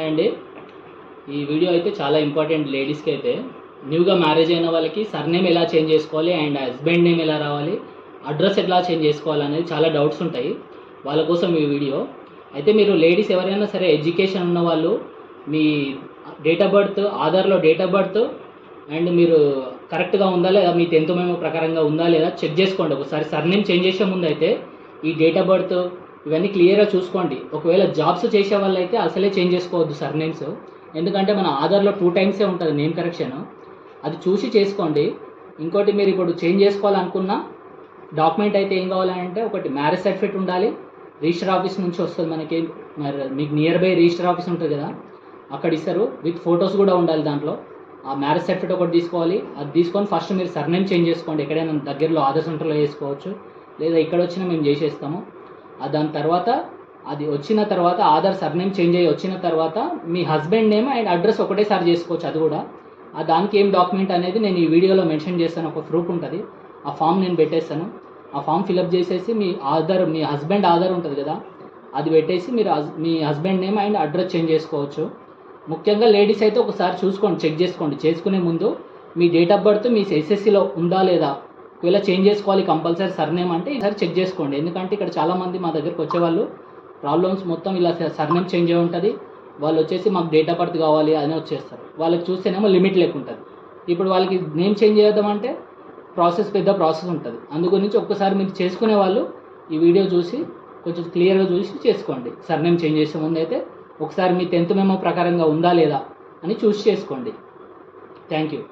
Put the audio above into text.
And ఈ video అయితే చాలా ఇంపార్టెంట్ లేడీస్కి అయితే. న్యూగా మ్యారేజ్ అయిన వాళ్ళకి సర్నేమ్ ఎలా చేంజ్ చేసుకోవాలి అండ్ హస్బెండ్ నేమ్ ఎలా రావాలి, అడ్రస్ ఎట్లా చేంజ్ చేసుకోవాలి అనేది చాలా డౌట్స్ ఉంటాయి. వాళ్ళ కోసం ఈ వీడియో అయితే. మీరు లేడీస్ ఎవరైనా సరే ఎడ్యుకేషన్ ఉన్న వాళ్ళు మీ డేట్ ఆఫ్ బర్త్, ఆధార్లో డేట్ ఆఫ్ బర్త్ అండ్ మీరు కరెక్ట్గా ఉందా లేదా, మీ 10th మెమో ప్రకారంగా ఉందా లేదా చెక్ చేసుకోండి. ఒకసారి సర్నేమ్ చేంజ్ చేసే ముందు అయితే ఈ డేట్ ఆఫ్ బర్త్ ఇవన్నీ క్లియర్గా చూసుకోండి. ఒకవేళ జాబ్స్ చేసే వాళ్ళు అయితే అసలే చేంజ్ చేసుకోవద్దు సర్నేమ్స్, ఎందుకంటే మన ఆధార్లో 2 టైమ్సే ఉంటుంది నేమ్ కరెక్షన్, అది చూసి చేసుకోండి. ఇంకోటి, మీరు ఇప్పుడు చేంజ్ చేసుకోవాలనుకున్న డాక్యుమెంట్ అయితే ఏం కావాలంటే, ఒకటి మ్యారేజ్ సర్టిఫికేట్ ఉండాలి, రిజిస్టర్ ఆఫీస్ నుంచి వస్తుంది మనకి, మీకు నియర్ బై రిజిస్టర్ ఆఫీస్ ఉంటుంది కదా అక్కడ ఇస్తారు, విత్ ఫొటోస్ కూడా ఉండాలి దాంట్లో. ఆ మ్యారేజ్ సర్టిఫికేట్ ఒకటి తీసుకోవాలి. అది తీసుకొని ఫస్ట్ మీరు సర్నేమ్ చేంజ్ చేసుకోండి. ఎక్కడైనా దగ్గరలో ఆధార్ సెంటర్లో చేసుకోవచ్చు, లేదా ఇక్కడ వచ్చినా మేము చేసేస్తాము. దాని తర్వాత అది వచ్చిన తర్వాత ఆధార్ సర్నేమ్ చేంజ్ అయ్యి వచ్చిన తర్వాత మీ హస్బెండ్ నేమ్ అండ్ అడ్రస్ ఒకటేసారి చేసుకోవచ్చు. అది కూడా దానికి ఏం డాక్యుమెంట్ అనేది నేను ఈ వీడియోలో మెన్షన్ చేస్తాను. ఒక ప్రూఫ్ ఉంటుంది, ఆ ఫామ్ నేను పెట్టేస్తాను. ఆ ఫామ్ ఫిలప్ చేసేసి మీ హస్బెండ్ ఆధార్ ఉంటుంది కదా అది పెట్టేసి మీరు మీ husband name and address change చేసుకోవచ్చు. ముఖ్యంగా లేడీస్ అయితే ఒకసారి చూసుకోండి, చెక్ చేసుకోండి. చేసుకునే ముందు మీ డేట్ ఆఫ్ బర్త్ మీ ఎస్ఎస్సిలో ఉందా లేదా, ఒకవేళ చేంజ్ చేసుకోవాలి కంపల్సరీ సర్నేమ్ అంటే ఈసారి చెక్ చేసుకోండి. ఎందుకంటే ఇక్కడ చాలామంది మా దగ్గరికి వచ్చేవాళ్ళు ప్రాబ్లమ్స్ మొత్తం ఇలా సర్నేమ్ చేంజ్ అయి ఉంటుంది, వాళ్ళు వచ్చేసి మాకు డేట్ ఆఫ్ బర్త్ కావాలి అని వచ్చేస్తారు. వాళ్ళకి చూస్తేనేమో లిమిట్ లేకుంటుంది. ఇప్పుడు వాళ్ళకి నేమ్ చేంజ్ చేద్దామంటే పెద్ద ప్రాసెస్ ఉంటుంది. అందుగురించి ఒక్కసారి మీరు చేసుకునే వాళ్ళు ఈ వీడియో చూసి కొంచెం క్లియర్గా చూసి చేసుకోండి. సర్నేమ్ చేంజ్ చేసే ముందు అయితే ఒకసారి మీ 10th మెమో ప్రకారంగా ఉందా లేదా అని చూసి చేసుకోండి. Thank you.